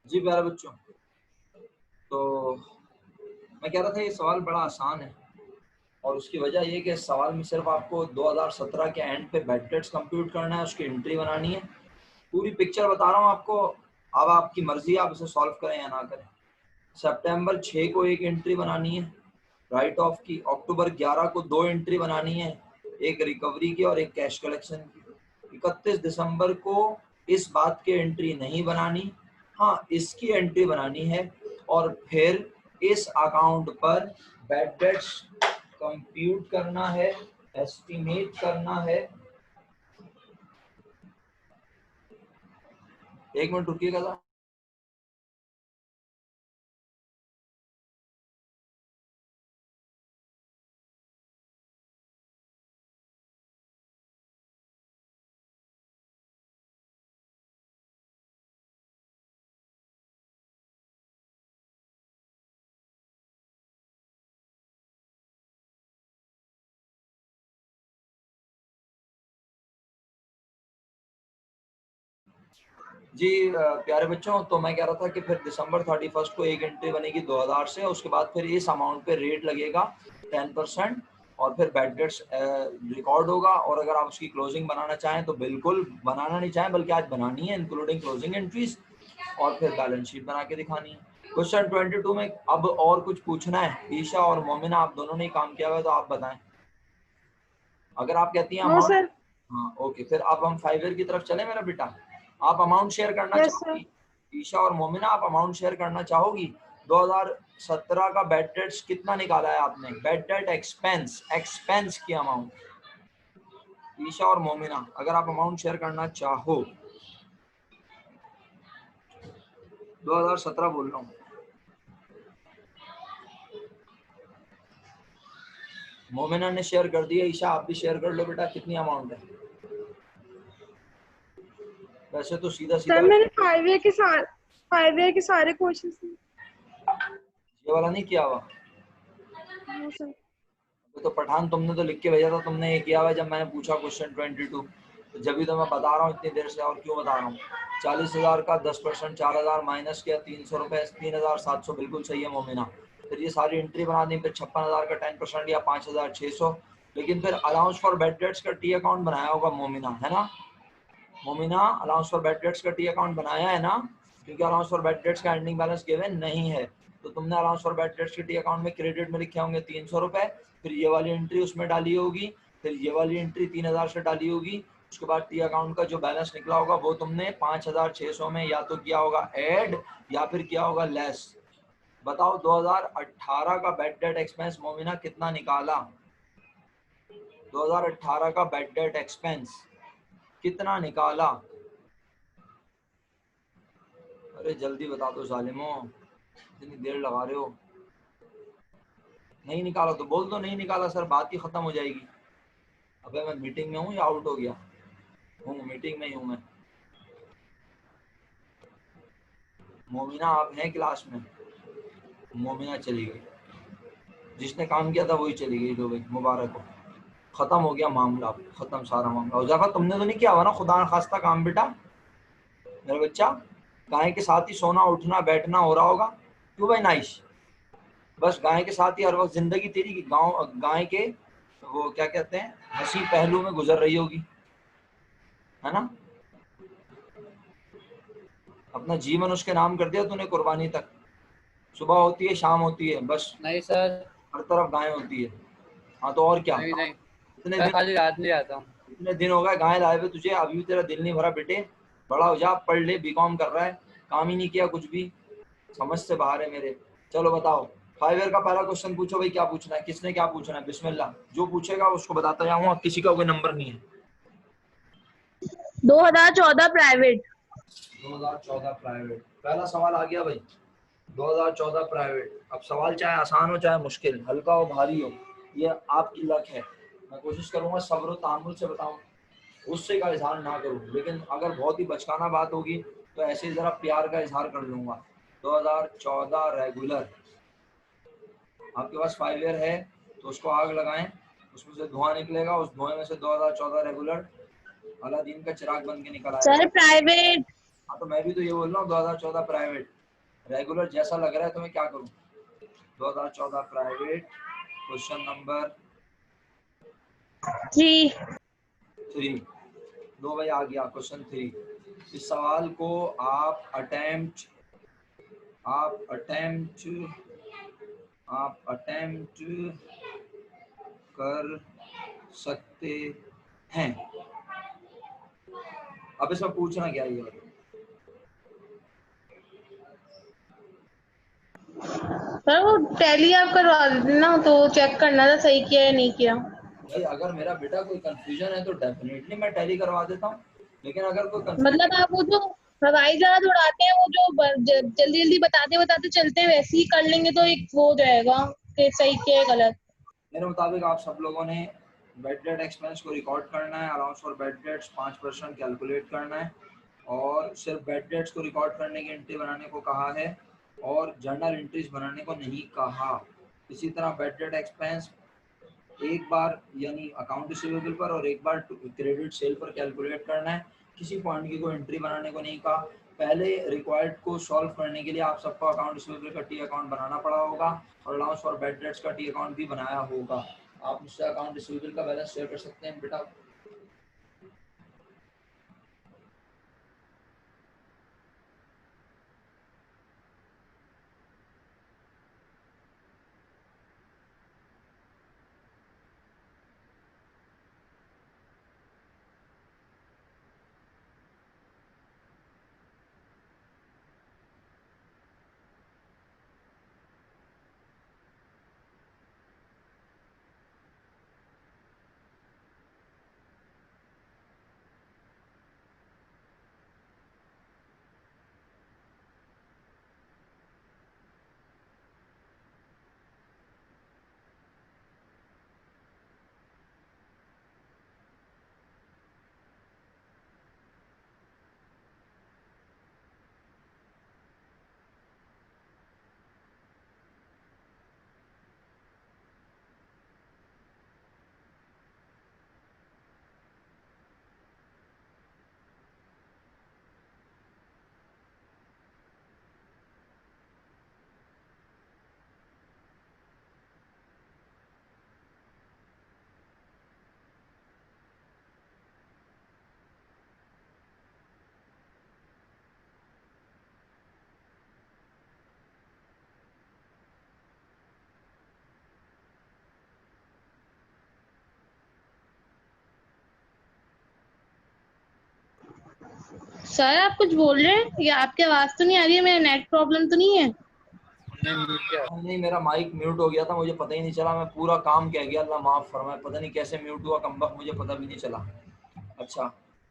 जी प्यारे बच्चों, तो मैं कह रहा था ये सवाल बड़ा आसान है और उसकी वजह ये कि इस सवाल में सिर्फ आपको 2017 के एंड पे बैड डेट्स कंप्यूट करना है, उसकी एंट्री बनानी है। पूरी पिक्चर बता रहा हूँ आपको, अब आपकी मर्जी है आप इसे सॉल्व करें या ना करें। सितंबर 6 को एक एंट्री बनानी है राइट ऑफ की, अक्टूबर 11 को 2 एंट्री बनानी है, एक रिकवरी की और एक कैश कलेक्शन की। 31 दिसंबर को इस बात की एंट्री नहीं बनानी, हाँ इसकी एंट्री बनानी है और फिर इस अकाउंट पर बैड डेट्स कंप्यूट करना है, एस्टिमेट करना है। एक मिनट रुकिएगा जरा। जी प्यारे बच्चों, तो मैं कह रहा था कि फिर दिसंबर 31 को एक एंट्री बनेगी 2000 से, उसके बाद फिर इस अमाउंट पे रेट लगेगा 10% और फिर बैड डेट्स रिकॉर्ड होगा। और अगर आप उसकी क्लोजिंग बनाना चाहें तो बिल्कुल, बनाना नहीं चाहें बल्कि आज बनानी है इंक्लूडिंग क्लोजिंग एंट्रीज, और फिर बैलेंस शीट बना के दिखानी है। क्वेश्चन 22 में अब और कुछ पूछना है? ईशा और मोमिना आप दोनों ने काम किया हुआ है तो आप बताएं। अगर आप कहती हैं नो अमाउंट, सर। हाँ ओके, फिर अब हम 5 ईयर की तरफ चले मेरा बेटा। आप अमाउंट शेयर करना यस सर। चाहोगी? ईशा और मोमिना आप अमाउंट शेयर करना चाहोगी? 2017 का बैड डेट्स कितना निकाला है आपने? बैड डेट एक्सपेंस, एक्सपेंस की अमाउंट। ईशा और मोमिना अगर आप अमाउंट शेयर करना चाहो, 2017 बोल रहा हूँ। मोमिना ने शेयर कर दिया, ईशा आप भी शेयर कर लो बेटा, कितनी अमाउंट है? वैसे तो सीधा सीधा सर मैंने 5 ईयर के सारे क्वेश्चंस। ये वाला नहीं किया हुआ। No sir. तो पठान तुमने तो लिख के भेजा था, तुमने ये किया हुआ जब मैंने पूछा क्वेश्चन 22, तो जब भी तो मैं बता रहा हूँ इतनी देर से, और क्यों बता रहा हूँ। 40,000 का 10%, 4,000 माइनस किया 300 रुपये, 3,700 बिल्कुल सही है मोमिना। फिर ये सारी एंट्री बना दी, फिर 56,000 का 10% या 5,600। लेकिन फिर अलाउंस फॉर बैड डेट्स का टी अकाउंट बनाया होगा मोमिना, है ना? Momina allowance for bad dates का टी अकाउंट बनाया है ना? क्योंकि अलाउंस फॉर बैड डेट्स का एंडिंग बैलेंस गिवन नहीं है, तो तुमने अलाउंस फॉर बैड डेट्स के टी अकाउंट में क्रेडिट में लिखे होंगे 300 रुपये, फिर ये वाली एंट्री उसमें डाली होगी, फिर ये वाली एंट्री 3,000 से डाली होगी। उसके बाद टी अकाउंट का जो बैलेंस निकला होगा वो तुमने 5,600 में या तो किया होगा ऐड या फिर किया होगा लेस। बताओ 2018 का बैड डेट एक्सपेंस मोमिना कितना निकाला? 2018 का बैड डेट एक्सपेंस कितना निकाला? अरे जल्दी बता दो जालिमो, इतनी देर लगा रहे हो। नहीं निकाला तो बोल दो नहीं निकाला सर, बात ही खत्म हो जाएगी। अबे मैं मीटिंग में हूँ या आउट हो गया हूँ? मीटिंग में ही हूँ मैं। मोमिना आप हैं क्लास में? मोमिना चली गई, जिसने काम किया था वही चली गई। तो भाई मुबारक हो, खत्म हो गया मामला, खत्म सारा मामला। उजाफा तुमने तो नहीं किया हुआ ना खुदा न खास्ता काम बेटा? मेरा बच्चा, गाय के साथ ही सोना उठना बैठना हो रहा होगा, क्यों भाई नाइश? बस गाय के साथ ही हर वक्त जिंदगी तेरी गाँव गाय के वो क्या कहते हैं हंसी पहलू में गुजर रही होगी, है ना? अपना जीवन उसके नाम कर दिया तूने, कुर्बानी तक। सुबह होती है शाम होती है, बस नहीं सर। हर तरफ गाय होती है। हाँ तो और क्या? नहीं नहीं, इतने मैं दिन, खाली रात नहीं आता हूँ। इतने दिन हो गए गाय लाए हुए तुझे, अभी भी तेरा दिल नहीं भरा बेटे? बड़ा हो जा, पढ़ ले, बीकॉम कर रहा है, काम ही नहीं किया कुछ भी, समझ से बाहर है मेरे। चलो बताओ 5 ईयर का पहला क्वेश्चन पूछो भाई, क्या पूछना है, किसने क्या पूछना है? बिस्मिल्लाह, जो पूछेगा उसको बताता जाऊंगा, किसी का कोई नंबर नहीं है। 2014 प्राइवेट। 2014 प्राइवेट, पहला सवाल आ गया भाई। 2014 प्राइवेट। अब सवाल चाहे आसान हो चाहे मुश्किल, हल्का हो भारी हो, ये आपकी लक है। मैं कोशिश करूंगा सब्र और तहम्मुल से बताऊं, गुस्से का इजहार ना करूं, लेकिन अगर बहुत ही बचकाना बात होगी तो ऐसे जरा प्यार का इजहार कर लूंगा। 2014 रेगुलर, आपके पास 5 ईयर है तो उसको आग लगाएं, उसमें से धुआं निकलेगा, उस धुएं में से 2014 रेगुलर अलादीन का चिराग बन के निकल आएगा। Sir private. हाँ तो मैं भी तो ये बोल रहा हूँ 2014 प्राइवेट। रेगुलर जैसा लग रहा है तुम्हें, क्या करूं? 2014 प्राइवेट, क्वेश्चन नंबर 3। लो भाई आ गया क्वेश्चन 3। इस सवाल को आप अटेम्प्ट कर सकते हैं। अब इसमें पूछना क्या है ये बताओ? सर वो टैली आप करवा देते ना, तो चेक करना था सही किया या नहीं किया। भाई अगर मेरा बेटा कोई कंफ्यूजन है तो डेफिनेटली मैं टैली करवा देता हूँ, लेकिन अगर कोई मतलब कंफ्यूजन, आप वो जो हवाई जहाज उड़ाते हैं, वो जो जल्दी जल्दी बताते बताते चलते हैं, वैसे ही कर लेंगे तो एक वो हो जाएगा कि सही किया है गलत। मेरे मुताबिक आप सब लोगों ने बेड डेट एक्सपेंस को रिकॉर्ड करना है, allowance for bad debts 5% calculate करना है, और सिर्फ बेड डेट्स को रिकॉर्ड करने की एंट्री बनाने को कहा है और जर्नल एंट्रीज बनाने को नहीं कहा। इसी तरह बेड डेट एक्सपेंस एक बार यानी अकाउंट रिसीवेबल पर और एक बार क्रेडिट सेल पर कैलकुलेट करना है। किसी पॉइंट की कोई एंट्री बनाने को नहीं कहा। पहले रिक्वायर्ड को सॉल्व करने के लिए आप सबको अकाउंट रिसीवेबल का टी अकाउंट बनाना पड़ा होगा और अलाउंस फॉर बेड डेट्स का टी अकाउंट भी बनाया होगा। आप मुझसे अकाउंट रिसीवेबल का बैलेंस शेयर कर सकते हैं बेटा? सर आप कुछ बोल रहे हैं या आपकी आवाज तो नहीं आ रही है? मेरा नेट प्रॉब्लम तो नहीं है? नहीं, मेरा माइक म्यूट हो गया था, मुझे पता ही नहीं चला, मैं पूरा काम कह गया, अल्लाह माफ फरमाए, पता नहीं कैसे म्यूट हुआ कमबख्त, मुझे पता भी नहीं चला। अच्छा,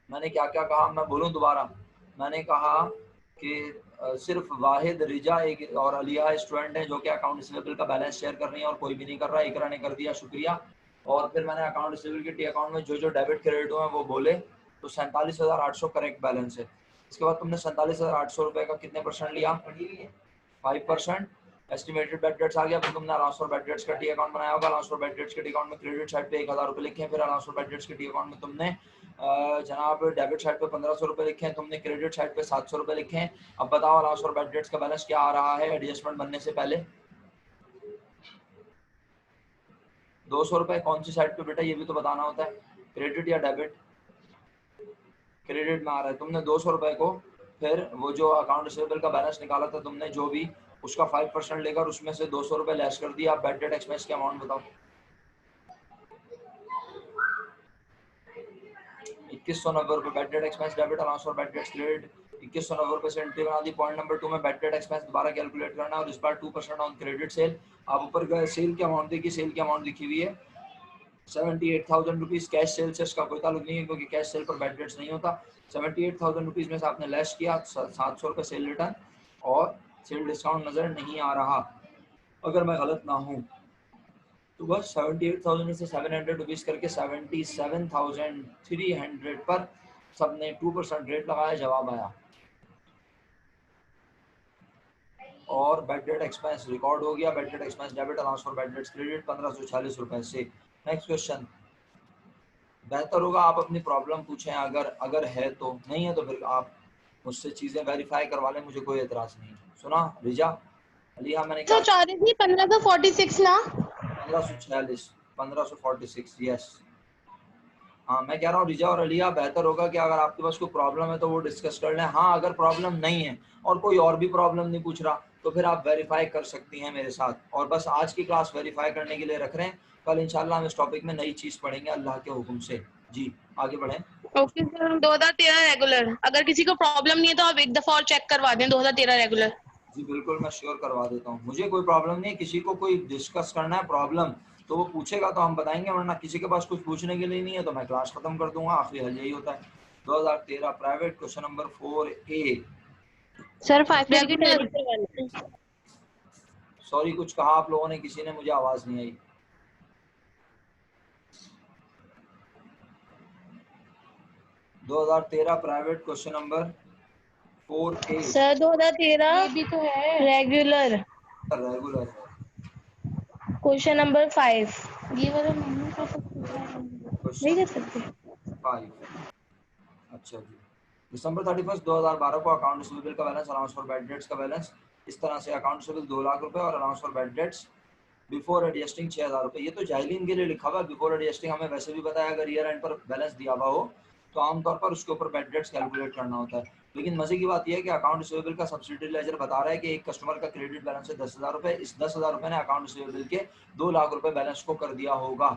मैंने क्या क्या कहा, मैं बोलूं दोबारा? मैंने कहा कि सिर्फ वाहिद, रिजा एक और अलिया स्टूडेंट हैं जो कि अकाउंट रिसीवेबल का बैलेंस शेयर कर रही है और कोई भी नहीं कर रहा है। इकरा ने कर दिया, शुक्रिया। और फिर मैंने अकाउंट रिसीवेबल के टी अकाउंट में जो जो डेबिट क्रेडिट हुए हैं वो बोले, तो 47,800 करेक्ट बैलेंस है। इसके बाद तुमने 47,800 रुपये का कितने परसेंट लिया? 5%। एस्टिमेटेड बेड डेट्स आ गया। फिर तुमने अलाउंस फॉर बेड डेट्स का टी अकाउंट बनाया होगा। अलाउंस फॉर बेड डेट्स के टी अकाउंट में क्रेडिट साइड पे 1,000 रुपये लिखे हैं। फिर अलाउंस फॉर बेड डेट्स के टी अकाउंट में तुमने जनाब डेबिट साइड पे 1,500 रुपये लिखे हैं, तुमने क्रेडिट साइड पे 700 रुपये लिखे हैं। अब बताओ अलाउंस फॉर बेड डेट्स का बैलेंस क्या आ रहा है एडजस्टमेंट बनने से पहले? 200 रुपये। कौन सी साइड पे बेटा, ये भी तो बताना होता है, क्रेडिट या डेबिट? क्रेडिट में आ रहा है। तुमने 200 रुपये को फिर वो जो अकाउंट रिसीवेबल का बैलेंस निकाला था तुमने, जो भी उसका 5% लेकर उसमें से 200 रुपये लेस कर दिया। आप बेड डेट एक्सपेंस के अमाउंट बताओ। 2190 रुपये bed date expense debit, allowance for bad debts credit. 2190 रुपये से एंट्री बना दी। पॉइंट नंबर 2 में बेड डेट एक्सपेंस दोबारा कैलकुलेट करना है और इस बार 2% ऑन क्रेडिट सेल। आप ऊपर गए, सेल की अमाउंट देखिए, सेल की अमाउंट लिखी हुई है 78,000 रुपीज़। कैश सेल से इसका कोई ताल्लुक नहीं है क्योंकि कैश सेल पर बेड डेट्स नहीं होता। 78,000 रुपीज़ में से आपने लेस किया 700 रुपये सेल रिटर्न, और सेल डिस्काउंट नज़र नहीं आ रहा अगर मैं गलत ना हूँ। तो बस 78,000 में से 700 रुपीज़ करके 77,300 पर सबने 2% रेट लगाया, जवाब आया। और बेड डेट एक्सपेंस रिकॉर्ड हो गया। Bed date expense debit, allowance for bad debts credit 1,546 रुपये से। Next question. बेहतर होगा आप अपनी प्रॉब्लम पूछें, अगर है तो, नहीं है तो फिर आप मुझसे चीजें वेरीफाई करवा लें, मुझे कोई एतराज नहीं। सुना रिजा? अलिया मैंने क्या? 1546 ना? 1546, 1546, यस। हाँ मैं कह रहा हूँ रिजा और अलिया, बेहतर होगा कि अगर आपके पास कोई प्रॉब्लम है तो वो डिस्कस कर लें। हाँ अगर प्रॉब्लम नहीं है और कोई और भी प्रॉब्लम नहीं पूछ रहा तो फिर आप वेरीफाई कर सकती हैं मेरे साथ। और बस आज की क्लास वेरीफाई करने के लिए रख रहे हैं, कल इंशाल्लाह हम इस टॉपिक में नई चीज़ पढ़ेंगे अल्लाह के हुक्म से। जी आगे बढ़ें। Okay sir, 2013 regular. अगर किसी को प्रॉब्लम नहीं है तो आप एक दफा और चेक करवा दें 2013 रेगुलर। जी बिल्कुल, मैं श्योर करवा देता हूँ। मुझे कोई प्रॉब्लम नहीं है, किसी को कोई डिस्कस करना है प्रॉब्लम तो वो पूछेगा तो हम बताएंगे, वरना किसी के पास कुछ पूछने के लिए नहीं है तो मैं क्लास खत्म कर दूंगा। आखिरी हल यही होता है। 2013 private question number 4A। Sir 5 की टैली करवाना है। सॉरी कुछ कहा आप लोगों ने, किसी ने, मुझे आवाज नहीं आई। दो 2013 private question number 4A। Sir 2013 ये भी तो है रेगुलर। Regular question number 5। ये वाला नहीं कर सकते? नहीं क्वेश्चन कर सकते। 5। अच्छा जी। दिसंबर 31 2012 को अकाउंट रिसीवेबल का balance, allowance for bad dates का बैलेंस इस तरह से: अकाउंट रिसीवेबल 2 लाख रुपए और allowance for bad dates before adjusting 6,000 रुपए। ये तो जाहिलीन के लिए लिखा हुआ है, बिफोर एडजस्टिंग हमें वैसे भी पता है अगर ईयर एंड पर बैलेंस दिया हुआ हो तो आमतौर पर उसके ऊपर बैड डेट्स कैलकुलेट करना होता है। लेकिन मजे की बात यह है कि अकाउंट रिसीवेबल का सब्सिडी लेजर बता रहा है कि एक कस्टमर का क्रेडिट बैलेंस है 10,000 रुपए, इस 10,000 रुपए ने अकाउंट रिसीवेबल के 2 लाख रुपए बैलेंस को कर दिया होगा।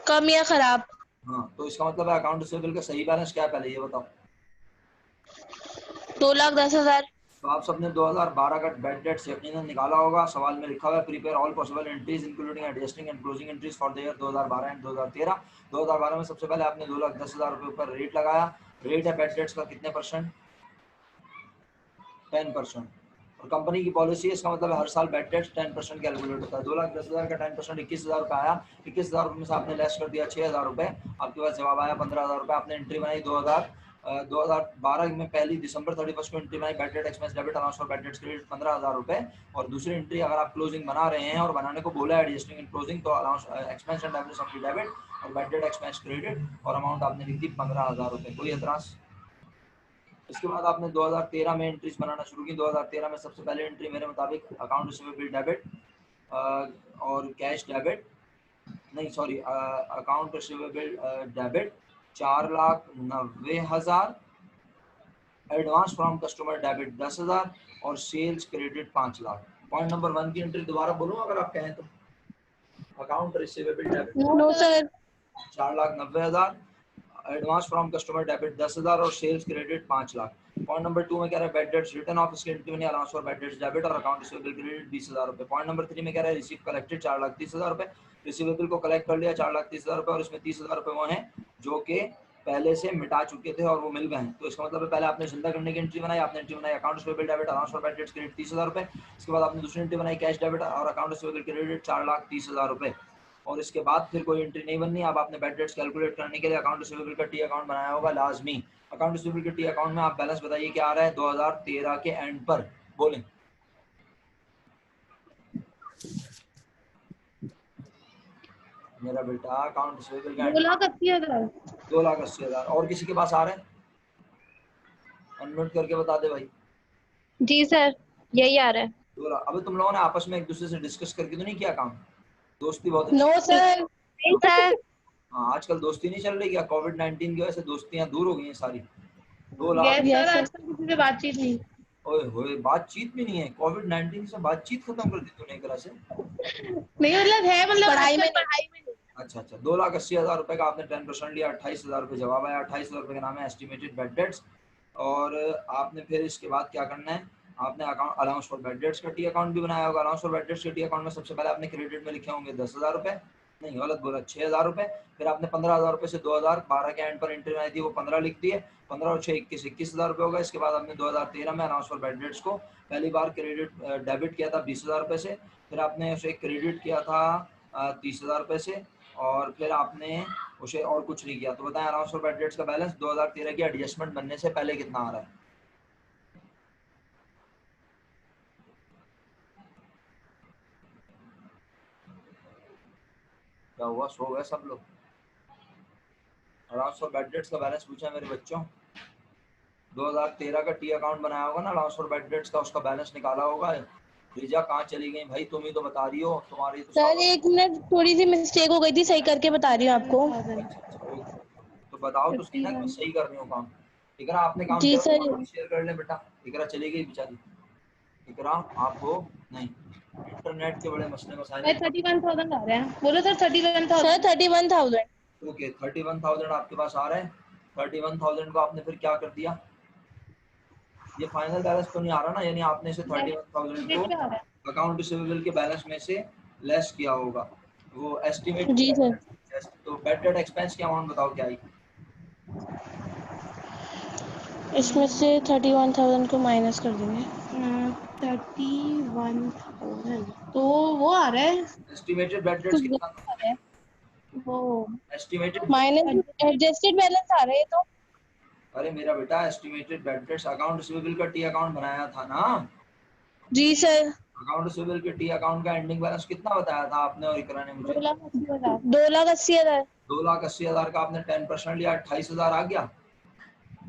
कम या खराब? हाँ तो इसका मतलब है अकाउंट रिसीवेबल का सही बैलेंस क्या है, पहले ये बताओ। 2,10,000। तो आप सबने 2012 का बैड डेट्स यकीनन निकाला होगा। सवाल में लिखा हुआ है prepare all possible entries including adjusting and closing entries for the year 2012 and 2013। 2012 में सबसे पहले आपने 2,10,000 रुपए ऊपर रेट लगाया। रेट है बैड डेट्स का कितने परसेंट? 10%। और कंपनी की पॉलिसी है, इसका मतलब है हर साल बैड डेट्स 10% कैलकुलेट होता है। 2,10,000 का 10% 21,000 रुपये आया। 21,000 रुपये में से आपने लेस कर दिया 6,000 रुपये, आपके पास जवाब आया 15,000 रुपये। आपने एंट्री बनाई 2012 में पहली दिसंबर 31 को एंट्री बनाई, bad debt expense debit allowance for bad dates credit 15,000 रुपये। और दूसरी एंट्री अगर आप क्लोजिंग बना रहे हैं और बनाने को बोला है एडजस्टिंग एंड क्लोजिंग तो अलाउंस एक्सपेंस एंड डेबिट और बैड डेट एक्सपेंस क्रेडिट और अमाउंट आपने लिख दी 15,000 रुपये। कोई एतराज? इसके बाद आपने 2013 में एंट्रीज बनाना शुरू की। 2013 में सबसे पहले एंट्री मेरे मुताबिक अकाउंट रिसीवेबल डेबिट और कैश डेबिट, नहीं sorry, account receivable debit 4,90,000, advance from customer debit 10,000 और sales credit 5 lakh. Point number 1 की एंट्री दोबारा बोलूं अगर आप कहें तो? Account receivable debit no sir. 4,90,000, advance from customer debit 10,000 और sales credit 5 lakh. Point number 2 में कह रहा है बैड डेट्स रिटर्न ऑफ, इसके एंट्री में allowance for bad dates debit और अकाउंट रिसीवेबल क्रेडिट 20,000 रुपए। पॉइंट नंबर 3 में कह रहा है रिसीव कलेक्टेड 4,30,000 रुपए, रिसीवेबल को कलेक्ट कर लिया 4,30,000 रुपए और इसमें 30,000 रुपए वो हैं जो कि पहले से मिटा चुके थे और वो मिल गए हैं। तो इसका मतलब है पहले आपने जिंदा करने की एंट्री बनाई, आपने एंट्री बनाई account receivable debit allowance for bad dates credit 30,000 रुपए। इसके बाद आपने दूसरी एंट्री बनाई कैश डेबिट और अकाउंट रिसीवेबल क्रेडिट 4,30,000 रुपए। और इसके बाद फिर कोई एंट्री नहीं बननी। अब आपने बैड डेट्स कैलकुलेट करने के लिए अकाउंट रिसीवेबल का टी अकाउंट बनाया होगा लाजमी। अकाउंट रिसीवेबल के टी अकाउंट में आप बैलेंस बताइए क्या आ रहा है 2013 के एंड पर, बोलें। मेरा बेटा अकाउंट रिसीवेबल का 2,80,000। 2,80,000 और किसी के पास आ रहे हैं? अनम्यूट करके बता दे भाई। जी सर, यही आ रहा है। 2 लाख। अबे तुम लोगों ने आपस में एक दूसरे से डिस्कस करके तो नहीं किया काम? दोस्ती बहुत नो अच्छी। सर। नहीं सर। हाँ आजकल दोस्ती नहीं चल रही क्या? कोविड-19 की वजह से दोस्तियां दूर हो गई हैं सारी। 2 लाख। यस सर, आजकल किसी से बातचीत नहीं। ओए होए, बातचीत भी नहीं है? कोविड-19 से बातचीत खत्म कर दी तूने एक तरह से। नहीं मतलब है, मतलब पढ़ाई में पढ़ाई में नहीं। अच्छा अच्छा, 2,80,000 रुपए का आपने 10% लिया, 28,000 रुपए जवाब आया। 28,000 रुपए का नाम है एस्टिमेटेड बैड डेट्स। और आपने फिर इसके बाद क्या करना है, आपने account allowance for bad dates का टी अकाउंट भी बनाया होगा। अलाउंस फॉर बैड डेट्स के टी अकाउंट में सबसे पहले आपने क्रेडिट में लिखे होंगे 10,000 रुपए, नहीं गलत बोला, 6,000 रुपए। फिर आपने 15,000 रुपए से 2012 के एंड पर एंट्री बनाई थी, वो 15 लिख दिए। 15 और 6 21, 21,000 रुपए होगा। इसके बाद आपने 2013 में अलाउंस फॉर बैड डेट्स को पहली बार क्रेडिट डेबिट किया था 20,000 रुपए से। फिर आपने उसे क्रेडिट किया था 30,000 रुपए से। और फिर आपने उसे और कुछ नहीं किया। तो बताएं अलाउंस फॉर बैड डेट्स का बैलेंस 2013 की एडजस्टमेंट बनने से पहले कितना आ रहा है? क्या हुआ, सो गए सब लोग? अलाउंस फॉर बैड डेट्स का बैलेंस पूछा है मेरे बच्चों। 2013 का टी अकाउंट बनाया होगा ना अलाउंस फॉर बैड डेट्स का, उसका बैलेंस निकाला होगा। रिजा कहाँ चली गई भाई, तुम ही तो बता रही हो, तुम्हारी तो सर 1 मिनट, थोड़ी सी मिस्टेक हो गई थी, सही करके बता रही हूँ आपको। अच्छा ओके। तो बताओ तो सही ना कि मैं सही कर रही हूँ काम। इकरा आपने काम जी किया सर। तो शेयर कर ले बेटा। इकरा चली गई बेचारी। इकरा आप हो नहीं, इंटरनेट के बड़े मसले मसाइल। 31,000 आ रहे हैं, बोलो सर 31,000। सर 31,000। ओके 31,000 आपके पास आ रहे हैं। 31,000 को आपने फिर क्या कर दिया, ये फाइनल बैलेंस तो नहीं आ रहा ना, यानी आपने इसे 31,000 को अकाउंट रिसीवेबल के बैलेंस में से लेस किया होगा। वो एस्टिमेट जी सर। तो बैड डेट एक्सपेंस की अमाउंट बताओ क्या आई। इसमें से 31,000 को माइनस कर देंगे। 31,000 तो वो आ रहा है, एस्टिमेटेड बैड डेट्स कुछ कितना ज्यादा आ रहा है वो, एस्टिमेटेड। माइनस एडजस्टेड बैलेंस आ रहा है ये तो। अरे मेरा बेटा estimated bad debts account receivable का टी अकाउंट बनाया था ना। जी सर। अकाउंट रिसीवेबल के टी अकाउंट का एंडिंग बैलेंस कितना बताया था आपने और इकरा ने मुझे। 2,80,000। 2,80,000। 2,80,000 का आपने 10% लिया, 28,000 आ गया।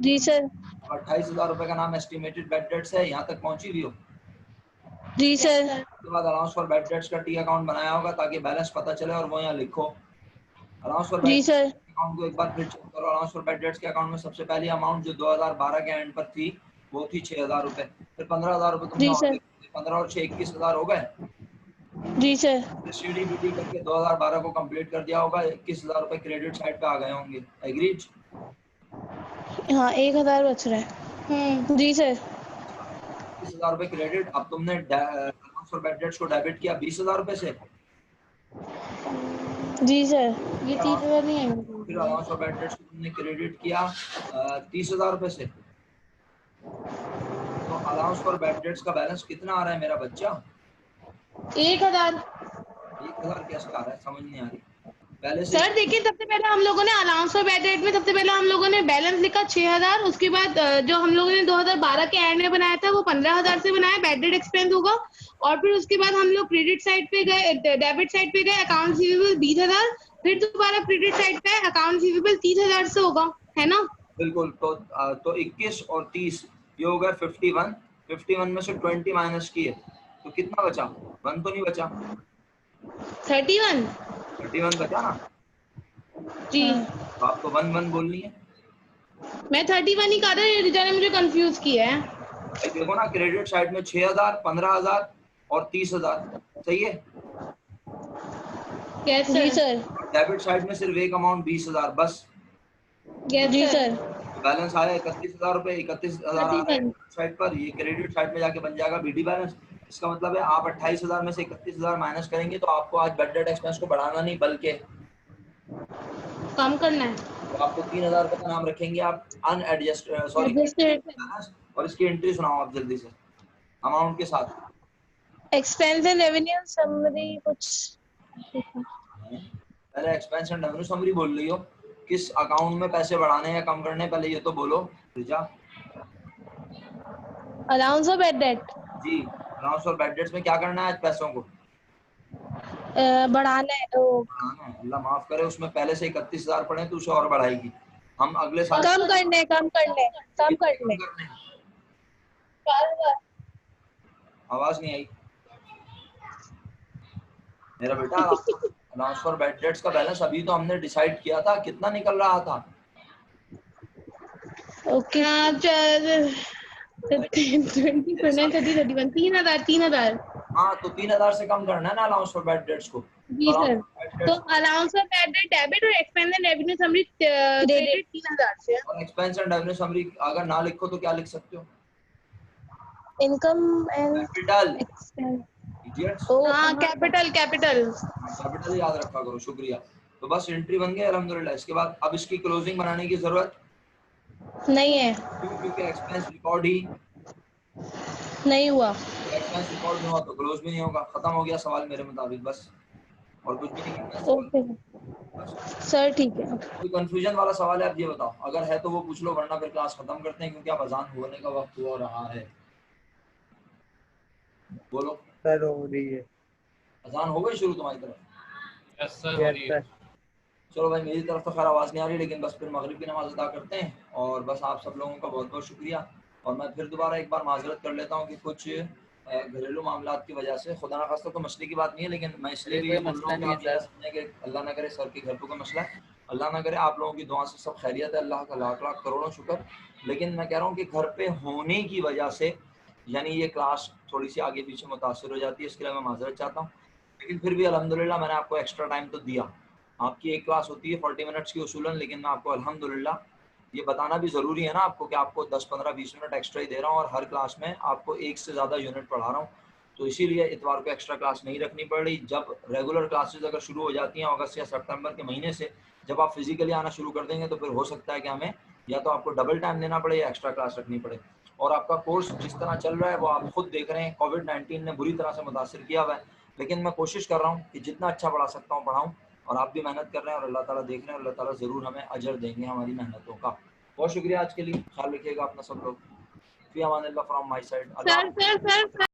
जी सर। 28,000 रुपए का नाम एस्टिमेटेड बैड डेट्स है, यहाँ तक पहुंची भी हो। जी सर। उसके बाद अलाउंस फॉर बैड डेट्स का टी अकाउंट बनाया होगा ताकि बैलेंस पता चले और वो यहाँ लिखो। अलाउंस फॉर बैड जी सर। अकाउंट को एक बार फिर चेक करो। अलाउंस फॉर बैड डेट्स के अकाउंट में सबसे पहली अमाउंट जो 2012 के एंड पर थी वो थी 6,000 रुपए। फिर 15,000 रुपए तुमने जी और सर। 15 और 6 21,000 हो गए। जी सर। सीडीबीटी करके 2012 को कंप्लीट कर दिया होगा, 21,000 रुपए क्रेडिट साइड पे आ गए होंगे। एग्रीड। हाँ 1,000 बच रहा है। जी सर। 21,000 रुपए क्रेडिट। अब तुमने अलाउंस फॉर बैड डेट्स को डेबिट किया 20,000 रुपए से। जी सर। ये 30,000 नहीं आएंगे। फिर अलाउंस फॉर बैड डेट्स को तुमने क्रेडिट किया 30,000 रुपए से। तो अलाउंस फॉर बैड डेट्स का बैलेंस कितना आ रहा है मेरा बच्चा। 1,000। 1,000 कैसे आ रहा है, समझ नहीं आ रही। पहले से सर देखिए, सबसे पहले हम लोगों ने अलाउंस फॉर बैड डेट में सबसे पहले हम लोगों ने बैलेंस लिखा 6,000। उसके बाद जो हम लोगों ने 2012 के एंड में बनाया था वो 15,000 से बनाया, बैड डेट एक्सपेंस होगा। और फिर उसके बाद हम लोग क्रेडिट साइड पे गए, डेबिट साइड पे गए, अकाउंट रिसीवेबल 20,000। फिर दोबारा क्रेडिट साइड पे अकाउंट रिसीवेबल 30,000 से होगा, है ना। बिल्कुल। तो 21 और 30 ये हो गया 51। 51 में से 20 माइनस किए तो कितना बचा, 1 तो नहीं बचा। 31। 31 बचा ना। जी। तो आपको 1 1 बोलनी है। मैं 31 ही कर रहा हूँ, रिजा ने मुझे कंफ्यूज किया है। भाई देखो ना, क्रेडिट साइड में 6,000 15,000 और 30,000 सही है। यस जी सर। और डेबिट साइड में सिर्फ एक अमाउंट 20,000 बस। जी सर। तो बैलेंस आया 31,000 रुपए। 31,000 आ रहा है साइड पर, ये क्रेडिट साइड में जाके बन जाएगा बीडी बैलेंस। इसका मतलब है आप 28,000 में से 31,000 माइनस करेंगे तो आपको आज बैड डेट एक्सपेंस को बढ़ाना नहीं बल्कि कम करना है। तो आपको 3,000 रुपए का नाम रखेंगे आप अनएडजस्ट सॉरी एडजस्टेड बैलेंस। और इसकी एंट्री सुनाओ आप जल्दी से अमाउंट के साथ। एक्सपेंस एंड रेवेन्यू समरी कुछ। पहले एक्सपेंस एंड रेवेन्यू समरी बोल रही हो, किस अकाउंट में पैसे बढ़ाने या कम करने पहले ये तो बोलो Riza. Allowance of bad debt जी अलाउंस और बैड डेट्स में क्या करना है आज पैसों को बढ़ाना है तो बढ़ाना है। अल्लाह माफ करे उसमें पहले से 31,000 पड़े तो उसे और बढ़ाएगी। हम अगले साल कम करने, कम करने, कम कितने कम करने। करने हैं? 4,000। आवाज नहीं आई मेरा बेटा। अलाउंस फॉर बैड डेट्स का बैलेंस अभी तो हमने डिसाइड किया था, कितना निकल रहा था। ओके। 3,000। हाँ तो 3,000 से कम करना है ना अलाउंस फॉर बैड डेट्स को। जी तो सर। तो allowance of bad debt debit और expense and revenue summary credit 3,000 से। और एक्सपेंस एंड रेवेन्यू समरी अगर ना लिखो तो क्या लिख सकते हो, income and capital. Expense. Idiots. हाँ कैपिटल, कैपिटल। कैपिटल याद रखा करो, शुक्रिया। तो बस एंट्री बन गई अल्हम्दुलिल्लाह। इसके बाद अब इसकी क्लोजिंग बनाने की जरूरत नहीं है। क्यों, क्योंकि एक्सपेंस रिकॉर्ड ही नहीं हुआ। एक्सपेंस रिकॉर्ड नहीं हुआ तो क्लोज भी नहीं होगा। खत्म हो गया सवाल मेरे मुताबिक बस, और कुछ भी नहीं करना है सवाल ओके बस। सर, ठीक है। कोई कंफ्यूजन वाला सवाल है आप ये बताओ, अगर है तो वो पूछ लो वरना फिर क्लास खत्म करते हैं क्योंकि अब अजान होने का वक्त हो रहा है। बोलो सर हो रही है। अजान हो गई शुरू तुम्हारी तरफ। Yes sir. चलो भाई, मेरी तरफ तो खैर आवाज़ नहीं आ रही, लेकिन बस फिर मगरिब की नमाज़ अदा करते हैं। और बस आप सब लोगों का बहुत बहुत शुक्रिया। और मैं फिर दोबारा एक बार माजरत कर लेता हूँ कि कुछ घरेलू मामलात की वजह से, खुदा ना खास्ता तो मसले की बात नहीं है, लेकिन मैं इसलिए भी कोई ये बोल रहा मसला हूँ कि नहीं है आप ये ना सर। समझें कि अल्लाह ना करे सर के घर पे कोई मसला है। अल्लाह ना करे, आप लोगों की दुआ से सब खैरियत है, अल्लाह का लाख लाख करोड़ों शुक्र। लेकिन मैं कह रहा हूँ कि घर पे होने की वजह से यानी ये क्लास थोड़ी सी आगे पीछे मुतासर हो जाती है, इसके लिए मैं माजरत चाहता हूँ। लेकिन फिर भी अल्हम्दुलिल्लाह मैंने आपको एक्स्ट्रा टाइम तो दिया। आपकी एक क्लास होती है 40 मिनट्स की उसूलन, लेकिन मैं आपको अल्हम्दुलिल्लाह ये बताना भी ज़रूरी है ना आपको कि आपको 10, 15, 20 मिनट एक्स्ट्रा ही दे रहा हूँ और हर क्लास में आपको एक से ज़्यादा यूनिट पढ़ा रहा हूँ। तो इसीलिए इतवार को एक्स्ट्रा क्लास नहीं रखनी पड़ रही। जब रेगुलर क्लासेस अगर शुरू हो जाती हैं अगस्त या सितंबर के महीने से, जब आप फिजिकली आना शुरू कर देंगे, तो फिर हो सकता है कि हमें या तो आपको डबल टाइम देना पड़े या एक्स्ट्रा क्लास रखनी पड़े। और आपका कोर्स जिस तरह चल रहा है वो आप खुद देख रहे हैं, कोविड-19 ने बुरी तरह से मुतासिर किया हुआ है। लेकिन मैं कोशिश कर रहा हूँ कि जितना अच्छा पढ़ा सकता हूँ पढ़ाऊँ, और आप भी मेहनत कर रहे हैं और अल्लाह ताला देख रहे हैं, अल्लाह ताला ज़रूर हमें अजर देंगे हमारी मेहनतों का। बहुत शुक्रिया आज के लिए, ख्याल रखिएगा अपना सब लोग। फ़ी अमानिल्लाह फ्रॉम माय साइड। अल्लाह सर